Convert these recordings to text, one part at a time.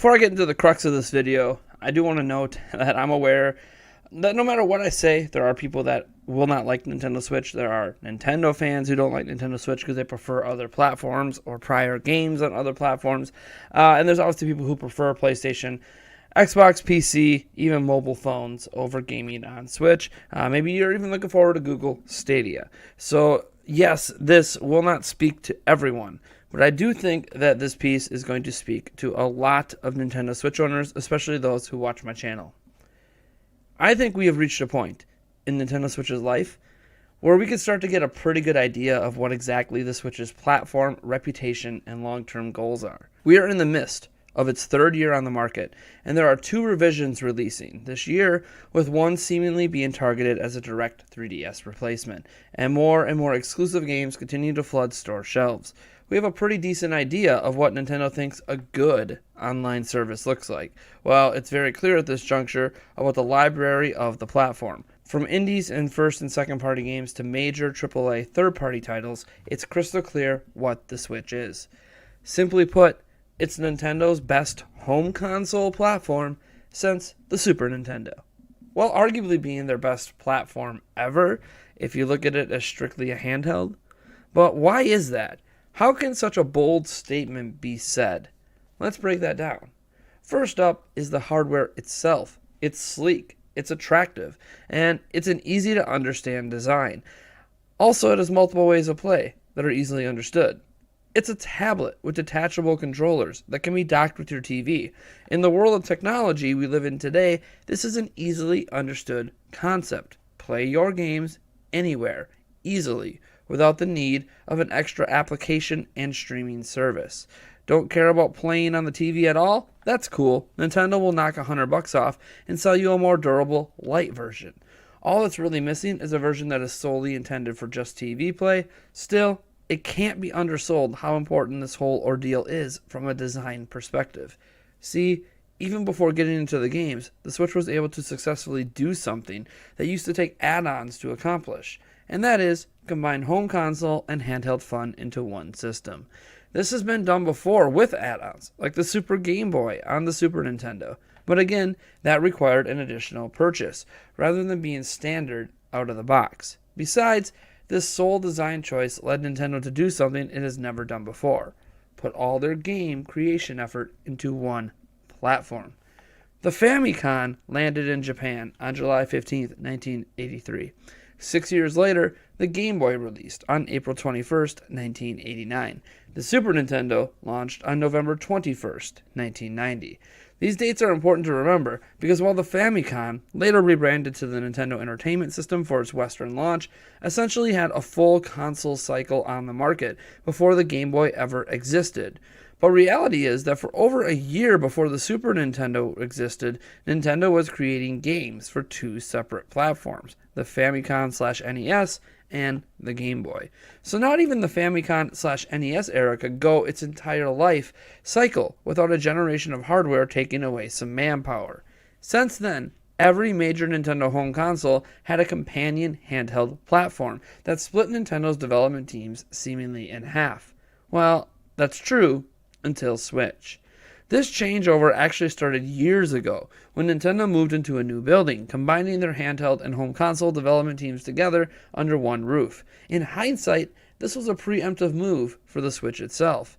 Before I get into the crux of this video, I do want to note that I'm aware that no matter what I say, there are people that will not like Nintendo Switch. There are Nintendo fans who don't like Nintendo Switch because they prefer other platforms or prior games on other platforms. And there's obviously people who prefer PlayStation, Xbox, PC, even mobile phones over gaming on Switch. Maybe you're even looking forward to Google Stadia. So yes, this will not speak to everyone, but I do think that this piece is going to speak to a lot of Nintendo Switch owners, especially those who watch my channel. I think we have reached a point in Nintendo Switch's life where we can start to get a pretty good idea of what exactly the Switch's platform, reputation, and long-term goals are. We are in the midst of its third year on the market, and there are 2 revisions releasing this year, with one seemingly being targeted as a direct 3DS replacement, and more exclusive games continue to flood store shelves. We have a pretty decent idea of what Nintendo thinks a good online service looks like. Well, it's very clear at this juncture about the library of the platform. From indies and first and second party games to major AAA third party titles, it's crystal clear what the Switch is. Simply put, it's Nintendo's best home console platform since the Super Nintendo. While arguably being their best platform ever, if you look at it as strictly a handheld. But why is that? How can such a bold statement be said? Let's break that down. First up is the hardware itself. It's sleek, it's attractive, and it's an easy to understand design. Also, it has multiple ways of play that are easily understood. It's a tablet with detachable controllers that can be docked with your TV. In the world of technology we live in today, this is an easily understood concept. Play your games anywhere, easily, without the need of an extra application and streaming service. Don't care about playing on the TV at all? That's cool. Nintendo will knock $100 off and sell you a more durable, light version. All that's really missing is a version that is solely intended for just TV play. Still, it can't be undersold how important this whole ordeal is from a design perspective. See, even before getting into the games, the Switch was able to successfully do something that used to take add-ons to accomplish, and that is combine home console and handheld fun into one system. This has been done before with add-ons, like the Super Game Boy on the Super Nintendo, but again, that required an additional purchase, rather than being standard out of the box. Besides, this sole design choice led Nintendo to do something it has never done before: put all their game creation effort into one platform. The Famicom landed in Japan on July 15, 1983. 6 years later, the Game Boy released on April 21st, 1989. The Super Nintendo launched on November 21st, 1990. These dates are important to remember because while the Famicom, later rebranded to the Nintendo Entertainment System for its Western launch, essentially had a full console cycle on the market before the Game Boy ever existed. But reality is that for over a year before the Super Nintendo existed, Nintendo was creating games for 2 separate platforms, the Famicom/NES and the Game Boy. So not even the Famicom/NES era could go its entire life cycle without a generation of hardware taking away some manpower. Since then, every major Nintendo home console had a companion handheld platform that split Nintendo's development teams seemingly in half. Well, that's true until Switch. This changeover actually started years ago when Nintendo moved into a new building, combining their handheld and home console development teams together under one roof. In hindsight, this was a preemptive move for the Switch itself.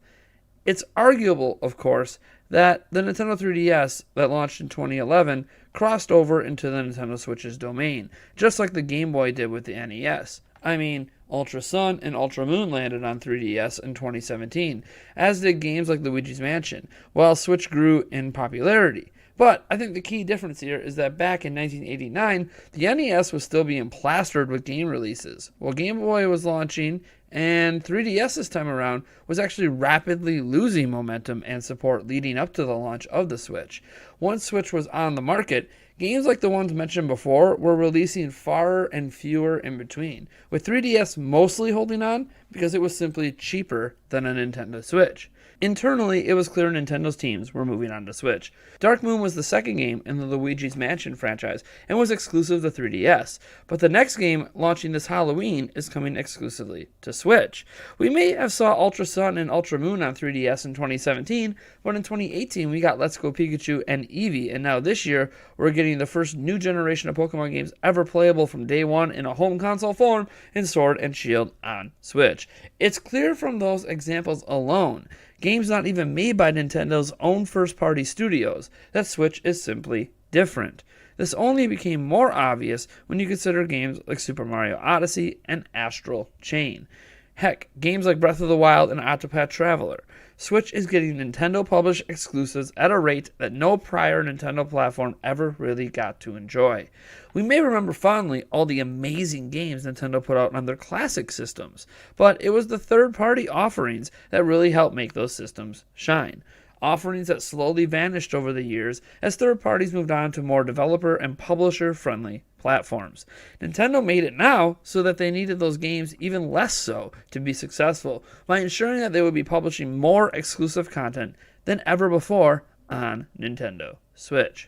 It's arguable, of course, that the Nintendo 3DS that launched in 2011 crossed over into the Nintendo Switch's domain, just like the Game Boy did with the NES. I mean, Ultra Sun and Ultra Moon landed on 3DS in 2017, as did games like Luigi's Mansion, while Switch grew in popularity. But I think the key difference here is that back in 1989, the NES was still being plastered with game releases, while Game Boy was launching, and 3DS this time around was actually rapidly losing momentum and support leading up to the launch of the Switch. Once Switch was on the market, games like the ones mentioned before were releasing far and fewer in between, with 3DS mostly holding on because it was simply cheaper than a Nintendo Switch. Internally, it was clear Nintendo's teams were moving on to Switch. Dark Moon was the second game in the Luigi's Mansion franchise and was exclusive to 3DS, but the next game launching this Halloween is coming exclusively to Switch. We may have saw Ultra Sun and Ultra Moon on 3DS in 2017, but in 2018 we got Let's Go Pikachu and Eevee, and now this year we're getting the first new generation of Pokemon games ever playable from day one in a home console form in Sword and Shield on Switch. It's clear from those examples alone, games not even made by Nintendo's own first-party studios, that Switch is simply different. This only became more obvious when you consider games like Super Mario Odyssey and Astral Chain. Heck, games like Breath of the Wild and Octopath Traveler. Switch is getting Nintendo-published exclusives at a rate that no prior Nintendo platform ever really got to enjoy. We may remember fondly all the amazing games Nintendo put out on their classic systems, but it was the third-party offerings that really helped make those systems shine. Offerings that slowly vanished over the years as third parties moved on to more developer and publisher-friendly platforms. Nintendo made it now so that they needed those games even less so to be successful by ensuring that they would be publishing more exclusive content than ever before on Nintendo Switch.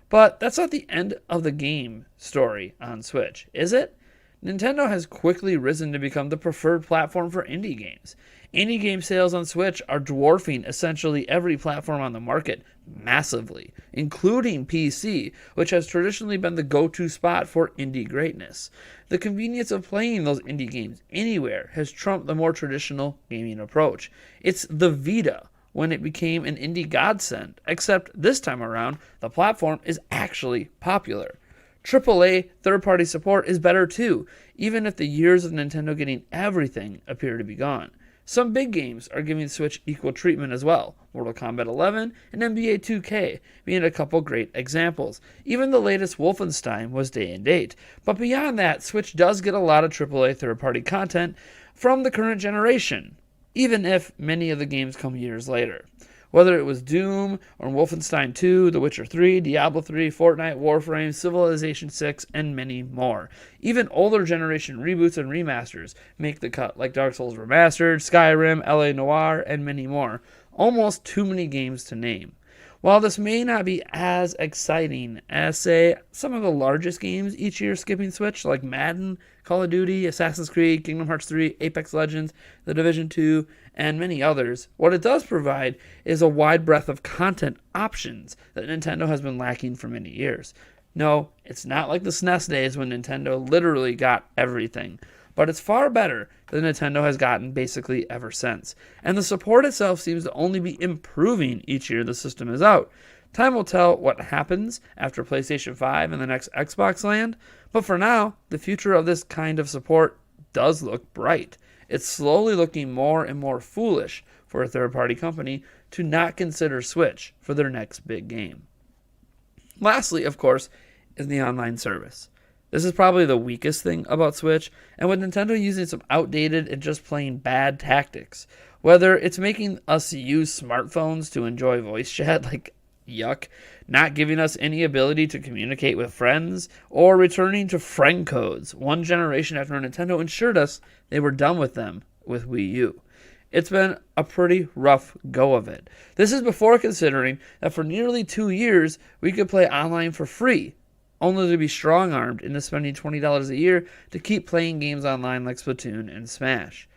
But that's not the end of the game story on Switch, is it? Nintendo has quickly risen to become the preferred platform for indie games. Indie game sales on Switch are dwarfing essentially every platform on the market massively, including PC, which has traditionally been the go-to spot for indie greatness. The convenience of playing those indie games anywhere has trumped the more traditional gaming approach. It's the Vita when it became an indie godsend, except this time around, the platform is actually popular. AAA third-party support is better too, even if the years of Nintendo getting everything appear to be gone. Some big games are giving Switch equal treatment as well, Mortal Kombat 11 and NBA 2K being a couple great examples. Even the latest Wolfenstein was day and date, but beyond that, Switch does get a lot of AAA third-party content from the current generation, even if many of the games come years later. Whether it was Doom or Wolfenstein 2, The Witcher 3, Diablo 3, Fortnite, Warframe, Civilization 6, and many more. Even older generation reboots and remasters make the cut, like Dark Souls Remastered, Skyrim, LA Noire, and many more. Almost too many games to name. While this may not be as exciting as, say, some of the largest games each year skipping Switch, like Madden, Call of Duty, Assassin's Creed, Kingdom Hearts 3, Apex Legends, The Division 2, and many others, what it does provide is a wide breadth of content options that Nintendo has been lacking for many years. No, it's not like the SNES days when Nintendo literally got everything, but it's far better than Nintendo has gotten basically ever since. And the support itself seems to only be improving each year the system is out. Time will tell what happens after PlayStation 5 and the next Xbox land, but for now, the future of this kind of support does look bright. It's slowly looking more and more foolish for a third-party company to not consider Switch for their next big game. Lastly, of course, is the online service. This is probably the weakest thing about Switch, and with Nintendo using some outdated and just plain bad tactics, whether it's making us use smartphones to enjoy voice chat, like yuck, not giving us any ability to communicate with friends, or returning to friend codes one generation after Nintendo assured us they were done with them with Wii U. It's been a pretty rough go of it. This is before considering that for nearly 2 years we could play online for free, only to be strong-armed into spending $20 a year to keep playing games online like Splatoon and Smash.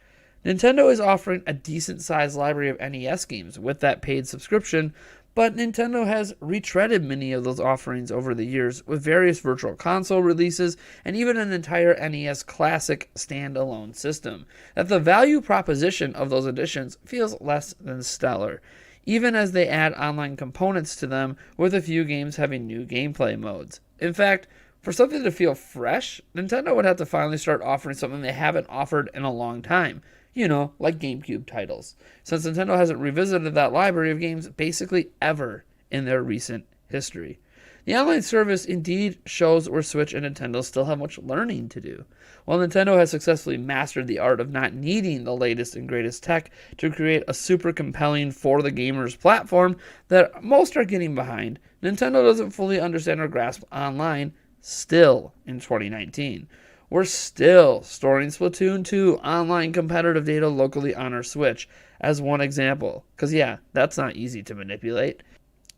Nintendo is offering a decent-sized library of NES games with that paid subscription, but Nintendo has retreaded many of those offerings over the years with various virtual console releases and even an entire NES Classic standalone system, that the value proposition of those additions feels less than stellar, even as they add online components to them with a few games having new gameplay modes. In fact, for something to feel fresh, Nintendo would have to finally start offering something they haven't offered in a long time. Like GameCube titles, since Nintendo hasn't revisited that library of games basically ever in their recent history. The online service indeed shows where Switch and Nintendo still have much learning to do. While Nintendo has successfully mastered the art of not needing the latest and greatest tech to create a super compelling for the gamers platform that most are getting behind, Nintendo doesn't fully understand or grasp online still in 2019. we're still storing Splatoon 2 online competitive data locally on our Switch as one example. Because yeah, that's not easy to manipulate.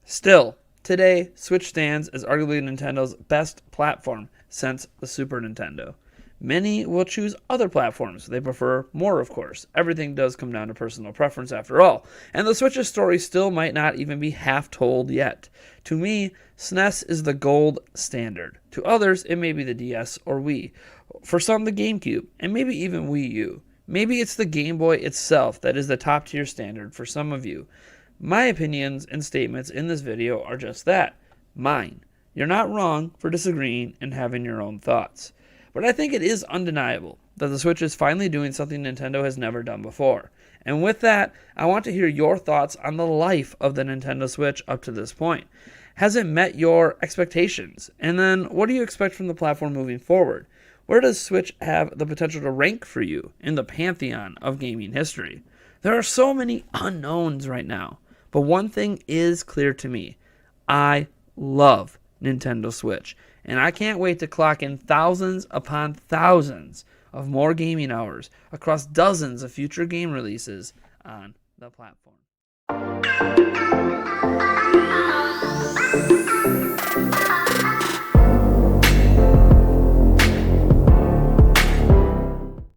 Still, today, Switch stands as arguably Nintendo's best platform since the Super Nintendo. Many will choose other platforms. They prefer more, of course. Everything does come down to personal preference after all. And the Switch's story still might not even be half told yet. To me, SNES is the gold standard. To others, it may be the DS or Wii. For some, the GameCube, and maybe even Wii U. Maybe it's the Game Boy itself that is the top tier standard for some of you. My opinions and statements in this video are just that, mine. You're not wrong for disagreeing and having your own thoughts. But I think it is undeniable that the Switch is finally doing something Nintendo has never done before. And with that, I want to hear your thoughts on the life of the Nintendo Switch up to this point. Has it met your expectations? And then what do you expect from the platform moving forward? Where does Switch have the potential to rank for you in the pantheon of gaming history? There are so many unknowns right now. But one thing is clear to me. I love Nintendo Switch. And I can't wait to clock in thousands upon thousands of more gaming hours across dozens of future game releases on the platform.